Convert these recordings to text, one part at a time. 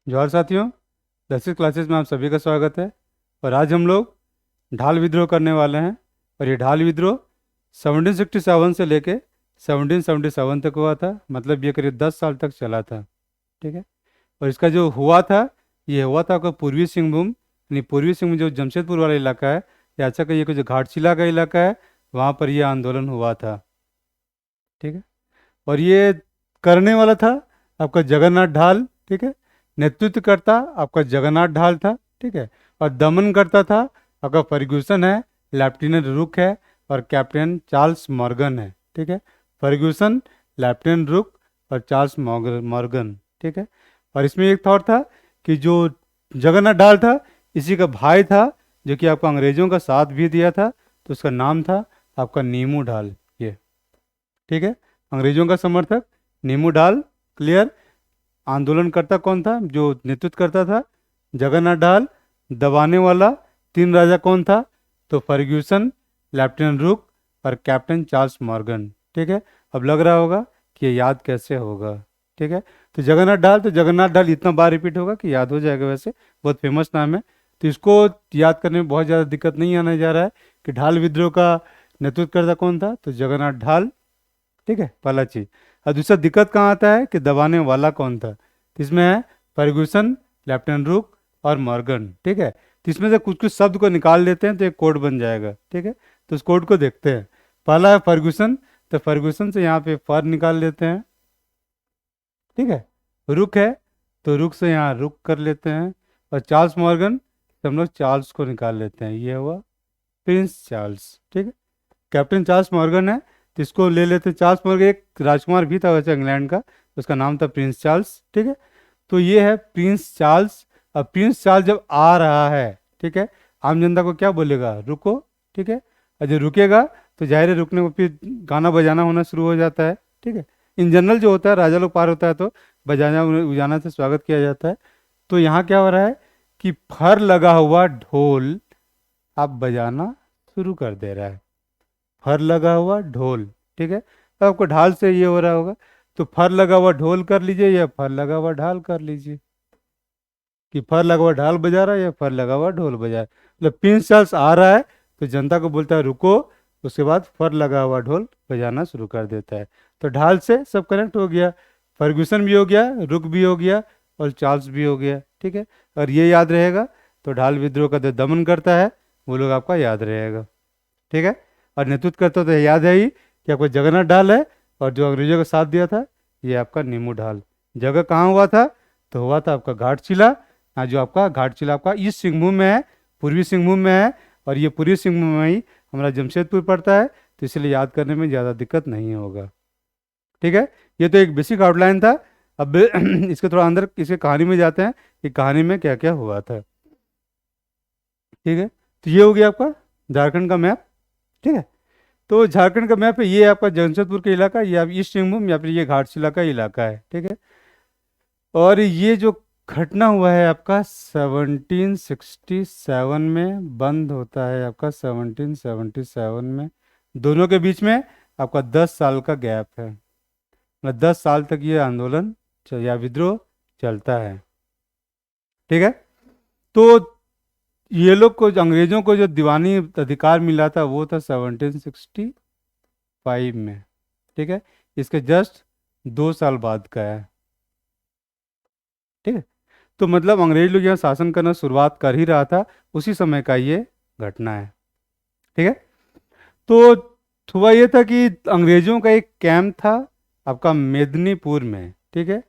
जोहार साथियों, 10वीं क्लासेस में आप सभी का स्वागत है। और आज हम लोग ढाल विद्रोह करने वाले हैं। और ये ढाल विद्रोह 1767 से लेके 1777 तक हुआ था, मतलब ये करीब 10 साल तक चला था। ठीक है। और इसका जो हुआ था, ये हुआ था आपका पूर्वी सिंहभूम, यानी पूर्वी सिंहभूम जो जमशेदपुर वाला इलाका है, या अच्छा का ये जो घाटशिला का इलाका है, वहाँ पर यह आंदोलन हुआ था। ठीक है। और ये करने वाला था आपका जगन्नाथ ढाल। ठीक है। नेतृत्व करता आपका जगन्नाथ ढाल था। ठीक है। और दमन करता था आपका फर्ग्यूसन है, लेफ्टिनेंट रुक है, और कैप्टन चार्ल्स मॉर्गन है। ठीक है। फर्ग्यूसन, लेफ्टिनेंट रुक और चार्ल्स मॉर्गन। ठीक है। और इसमें एक थॉट था कि जो जगन्नाथ ढाल था, इसी का भाई था जो कि आपको अंग्रेजों का साथ भी दिया था, तो उसका नाम था आपका नीमू ढाल। ये ठीक है। अंग्रेजों का समर्थक नीमू ढाल। क्लियर। आंदोलनकर्ता कौन था जो नेतृत्व करता था? जगन्नाथ ढाल। दबाने वाला तीन राजा कौन था? तो फर्ग्यूसन, लेफ्टिनेंट रुक और कैप्टन चार्ल्स मॉर्गन। ठीक है। अब लग रहा होगा कि ये याद कैसे होगा। ठीक है। तो जगन्नाथ ढाल इतना बार रिपीट होगा कि याद हो जाएगा। वैसे बहुत फेमस नाम है, तो इसको याद करने में बहुत ज़्यादा दिक्कत नहीं आने जा रहा है कि ढाल विद्रोह का नेतृत्व करता कौन था, तो जगन्नाथ ढाल। ठीक है, पहला चीज। और दूसरा दिक्कत कहाँ आता है कि दबाने वाला कौन था, तो इसमें है फर्गूसन, लेफ्टिनेंट रुक और मॉर्गन। ठीक है। तो इसमें से कुछ कुछ शब्द को निकाल लेते हैं तो एक कोड बन जाएगा। ठीक है। तो उस कोड को देखते हैं। पहला है फर्गूसन, तो फर्गूसन से यहाँ पे फर निकाल लेते हैं। ठीक है। रुक है, तो रुक से यहाँ रुक कर लेते हैं। और चार्ल्स मॉर्गन, तो हम लोग चार्ल्स को निकाल लेते हैं। ये हुआ प्रिंस चार्ल्स। ठीक है। कैप्टन चार्ल्स मॉर्गन है, तो इसको ले लेते हैं। चार्ल्स मॉर्गन एक राजकुमार भी था वैसे इंग्लैंड का, उसका नाम था प्रिंस चार्ल्स। ठीक है। तो ये है प्रिंस चार्ल्स। अब प्रिंस चार्ल्स जब आ रहा है, ठीक है, आम जनता को क्या बोलेगा? रुको। ठीक है। और जब रुकेगा तो जाहिर है रुकने को फिर गाना बजाना होना शुरू हो जाता है। ठीक है। इन जनरल जो होता है, राजा लोग पार होता है तो बजाना उजाना से स्वागत किया जाता है। तो यहाँ क्या हो रहा है कि फर लगा हुआ ढोल आप बजाना शुरू कर दे रहा है। फर लगा हुआ ढोल। ठीक है। तो आपको ढाल से ये हो रहा होगा, तो फर लगा हुआ ढोल कर लीजिए या फर लगा हुआ ढाल कर लीजिए, कि फर लगा हुआ ढाल बजा रहा है या फर लगा हुआ ढोल बजा रहा है। मतलब प्रिंस चार्ल्स आ रहा है तो जनता को बोलता है रुको, उसके बाद फर लगा हुआ ढोल बजाना शुरू कर देता है। तो ढाल से सब कनेक्ट हो गया। फर्गूसन भी हो गया, रुक भी हो गया और चार्ल्स भी हो गया। ठीक है। और ये याद रहेगा, तो ढाल विद्रोह का जो दमन करता है वो लोग आपका याद रहेगा। ठीक है। और नेतृत्व करता तो याद है ही कि आपका जगन्नाथ ढाल है, और जो अंग्रेजों का साथ दिया था ये आपका नीमू ढाल। जगह कहाँ हुआ था? तो हुआ था आपका घाटशिला। जो आपका घाटशिला आपका ईस्ट सिंहभूम में है, पूर्वी सिंहभूम में है। और ये पूर्वी सिंहभूम में ही हमारा जमशेदपुर पड़ता है, तो इसलिए याद करने में ज़्यादा दिक्कत नहीं होगा। ठीक है। ये तो एक बेसिक आउटलाइन था। अब इसके थोड़ा अंदर इसके कहानी में जाते हैं कि कहानी में क्या क्या हुआ था। ठीक है। तो ये हो गया आपका झारखंड का मैप। ठीक है। तो झारखंड का मैप है, ये आपका जमशेदपुर का इलाका, ये आप ईस्ट सिंहभूम या फिर ये घाटशिला का इलाका है। ठीक है। और ये जो घटना हुआ है आपका 1767 में बंद होता है, आपका 1777 में। दोनों के बीच में आपका 10 साल का गैप है, मतलब 10 साल तक ये आंदोलन या विद्रोह चलता है। ठीक है। तो ये लोग को अंग्रेजों को जो दीवानी अधिकार मिला था वो था 1765 में। ठीक है। इसके जस्ट 2 साल बाद का है। ठीक है। तो मतलब अंग्रेज लोग यहाँ शासन करना शुरुआत कर ही रहा था, उसी समय का ये घटना है। ठीक है। तो हुआ ये था कि अंग्रेजों का एक कैंप था आपका मेदिनीपुर में। ठीक है।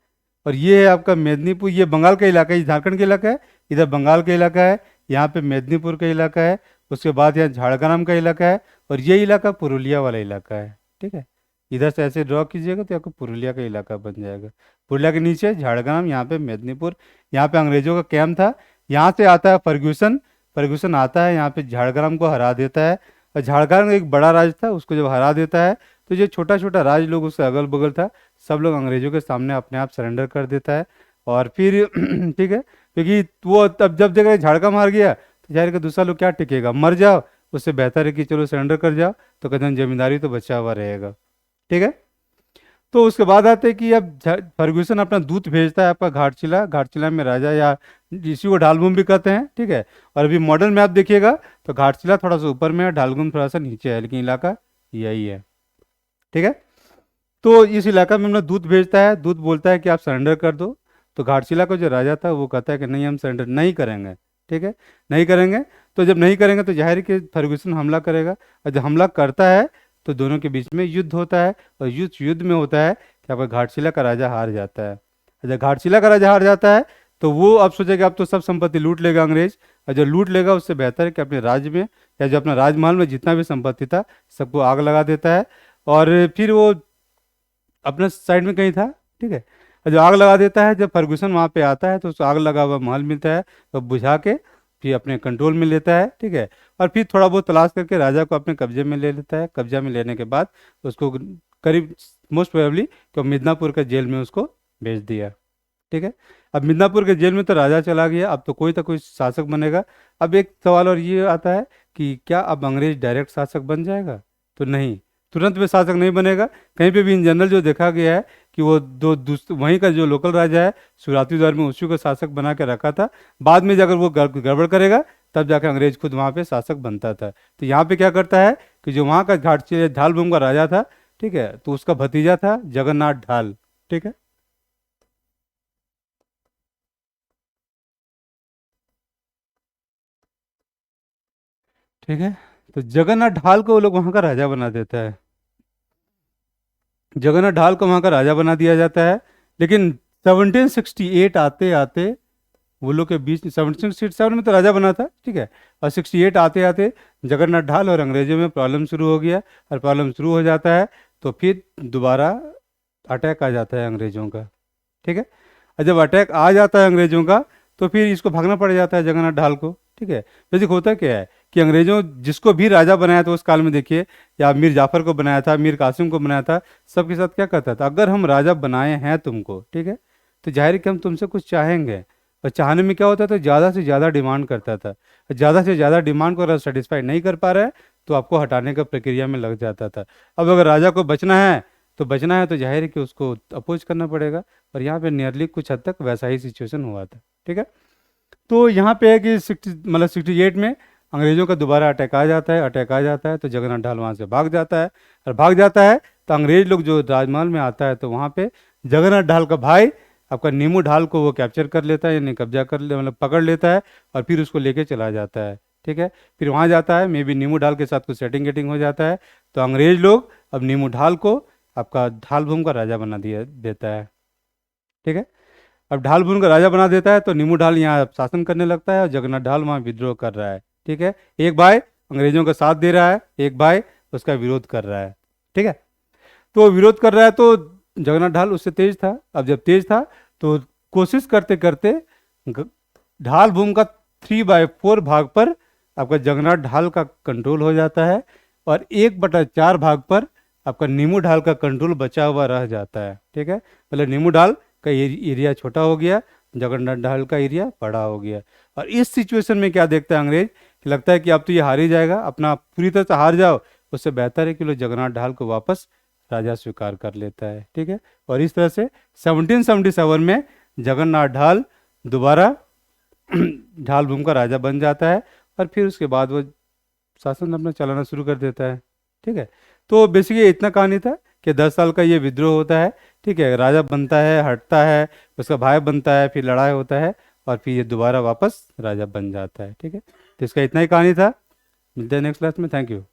और ये है आपका मेदिनीपुर, ये बंगाल का इलाका है, ये झारखंड का इलाका है, इधर बंगाल का इलाका है, यहाँ पे मेदिनीपुर का इलाका है। उसके बाद यहाँ झाड़ग्राम का इलाका है, और ये इलाका पुरुलिया वाला इलाका है। ठीक है। इधर से ऐसे ड्रॉ कीजिएगा तो आपको पुरुलिया का इलाका बन जाएगा। पुरुलिया के नीचे झाड़ग्राम, यहाँ पे मेदिनीपुर, यहाँ पे अंग्रेजों का कैंप था। यहाँ से आता है फर्ग्यूसन। फर्ग्यूसन आता है यहाँ पे झाड़ग्राम को हरा देता है। और झाड़ग्राम एक बड़ा राज था, उसको जब हरा देता है तो जो छोटा छोटा राज लोग उसके अगल बगल था, सब लोग अंग्रेजों के सामने अपने आप सरेंडर कर देता है। और फिर ठीक है, क्योंकि वो तब जब देखा झाड़का मार गया तो जाहिर का दूसरा लोग क्या टिकेगा, मर जाओ, उससे बेहतर है कि चलो सरेंडर कर जाओ, तो कहते हैं जमींदारी तो बचा हुआ रहेगा। ठीक है। तो उसके बाद आते हैं कि अब फर्गुसन अपना दूत भेजता है आपका घाटशिला, घाटशिला में राजा या इसी को ढालभूमि भी कहते हैं, ठीक है। और अभी मॉडल मैप देखिएगा तो घाटशिला थोड़ा सा ऊपर में है, ढालभूमि थोड़ा सा नीचे है, लेकिन इलाका यही है, ठीक है। तो इस इलाका में अपना दूत भेजता है, दूत बोलता है कि आप सरेंडर कर दो। तो घाटशिला का जो राजा था वो कहता है कि नहीं, हम सरेंडर नहीं करेंगे, ठीक है, नहीं करेंगे। तो जब नहीं करेंगे तो जाहिर है कि फर्गुसन हमला करेगा, और जब हमला करता है तो दोनों के बीच में युद्ध होता है, और युद्ध में होता है कि आपका घाटशिला का राजा हार जाता है। और जब घाटशिला का राजा हार जाता है तो वो अब सोचेगा अब तो सब संपत्ति लूट लेगा अंग्रेज, और जो लूट लेगा उससे बेहतर है कि अपने राज्य में या जो अपना राजमहल में जितना भी संपत्ति था सबको आग लगा देता है, और फिर वो अपने साइड में कहीं था, ठीक है। और जो आग लगा देता है, जब फर्गुसन वहाँ पे आता है तो उसको आग लगा हुआ महल मिलता है, तो बुझा के फिर अपने कंट्रोल में लेता है, ठीक है। और फिर थोड़ा बहुत तलाश करके राजा को अपने कब्जे में ले लेता है। कब्जा में लेने के बाद उसको करीब मोस्ट प्रोबेबली तो मिदनापुर के जेल में उसको भेज दिया, ठीक है। अब मिदनापुर के जेल में तो राजा चला गया, अब तो कोई शासक बनेगा। अब एक सवाल और ये आता है कि क्या अब अंग्रेज डायरेक्ट शासक बन जाएगा? तो नहीं, तुरंत में शासक नहीं बनेगा। कहीं पे भी इन जनरल जो देखा गया है कि वो वहीं का जो लोकल राजा है शुरुआती दौर में उसी को शासक बना के रखा था, बाद में जाकर वो गड़बड़ करेगा तब जाकर अंग्रेज खुद वहाँ पे शासक बनता था। तो यहाँ पे क्या करता है कि जो वहाँ का ढाल भूमि का राजा था, ठीक है, तो उसका भतीजा था जगन्नाथ ढाल, ठीक है। ठीक है, तो जगन्नाथ ढाल को वो लोग वहाँ का राजा बना देता है। जगन्नाथ ढाल को वहाँ का राजा बना दिया जाता है, लेकिन 1768 आते आते वो लोग के बीच 1767 में तो राजा बना था, ठीक है, और 68 आते आते जगन्नाथ ढाल और अंग्रेजों में प्रॉब्लम शुरू हो गया। और प्रॉब्लम शुरू हो जाता है तो फिर दोबारा अटैक आ जाता है अंग्रेजों का, ठीक है। और जब अटैक आ जाता है अंग्रेजों का तो फिर इसको भागना पड़ जाता है जगन्नाथ ढाल को, ठीक है। बेसिक होता क्या है कि अंग्रेजों जिसको भी राजा बनाया था उस काल में देखिए, या मीर जाफर को बनाया था, मीर कासिम को बनाया था, सबके साथ क्या कहता था, अगर हम राजा बनाए हैं तुमको, ठीक है, तो जाहिर है कि हम तुमसे कुछ चाहेंगे। और चाहने में क्या होता था, ज़्यादा से ज़्यादा डिमांड करता था। ज़्यादा से ज़्यादा डिमांड को अगर सेटिस्फाई नहीं कर पा रहा है तो आपको हटाने का प्रक्रिया में लग जाता था। अब अगर राजा को बचना है तो जाहिर है कि उसको अपोज करना पड़ेगा। और यहाँ पे नियरली कुछ हद तक वैसा ही सिचुएशन हुआ था, ठीक है। तो यहाँ पे है कि 68 में अंग्रेजों का दोबारा अटैक आ जाता है तो जगन्नाथ ढाल वहाँ से भाग जाता है। और भाग जाता है तो अंग्रेज लोग जो राजमहल में आता है तो वहाँ पे जगन्नाथ ढाल का भाई आपका नीमू ढाल को वो कैप्चर कर लेता है, यानी कब्जा कर ले मतलब पकड़ लेता है, और फिर उसको लेके चला जाता है, ठीक है। फिर वहाँ जाता है, मे बी नीमू ढाल के साथ कुछ सेटिंग गेटिंग हो जाता है, तो अंग्रेज लोग अब नीमू ढाल को आपका ढाल भूमि का राजा बना दिया देता है, ठीक है। अब ढाल भूमि का राजा बना देता है तो नीमू ढाल यहाँ शासन करने लगता है और जगन्नाथ ढाल वहाँ विद्रोह कर रहा है, ठीक है। एक भाई अंग्रेजों का साथ दे रहा है, एक भाई उसका विरोध कर रहा है, ठीक है। तो विरोध कर रहा है तो जगन्नाथ ढाल उससे तेज था। अब जब तेज था तो कोशिश करते करते ग- ढाल भूमि का 3/4 भाग पर आपका जगन्नाथ ढाल का कंट्रोल हो जाता है, और 1/4 भाग पर आपका नीमू ढाल का कंट्रोल बचा हुआ रह जाता है, ठीक है। मतलब नीमू ढाल का एरिया छोटा हो गया, जगन्नाथ ढाल का एरिया बड़ा हो गया। और इस सिचुएशन में क्या देखता है अंग्रेज कि लगता है कि अब तो ये हार ही जाएगा, अपना पूरी तरह से हार जाओ, उससे बेहतर है कि लोग जगन्नाथ ढाल को वापस राजा स्वीकार कर लेता है, ठीक है। और इस तरह से 1777 में जगन्नाथ ढाल दोबारा ढाल भूमि का राजा बन जाता है, और फिर उसके बाद वो शासन अपना चलाना शुरू कर देता है, ठीक है। तो बेसिकली इतना कहानी था कि 10 साल का ये विद्रोह होता है, ठीक है, राजा बनता है, हटता है, उसका भाई बनता है, फिर लड़ाई होता है, और फिर ये दोबारा वापस राजा बन जाता है, ठीक है। तो इसका इतना ही कहानी था। मिलते हैं नेक्स्ट क्लास में। Thank you.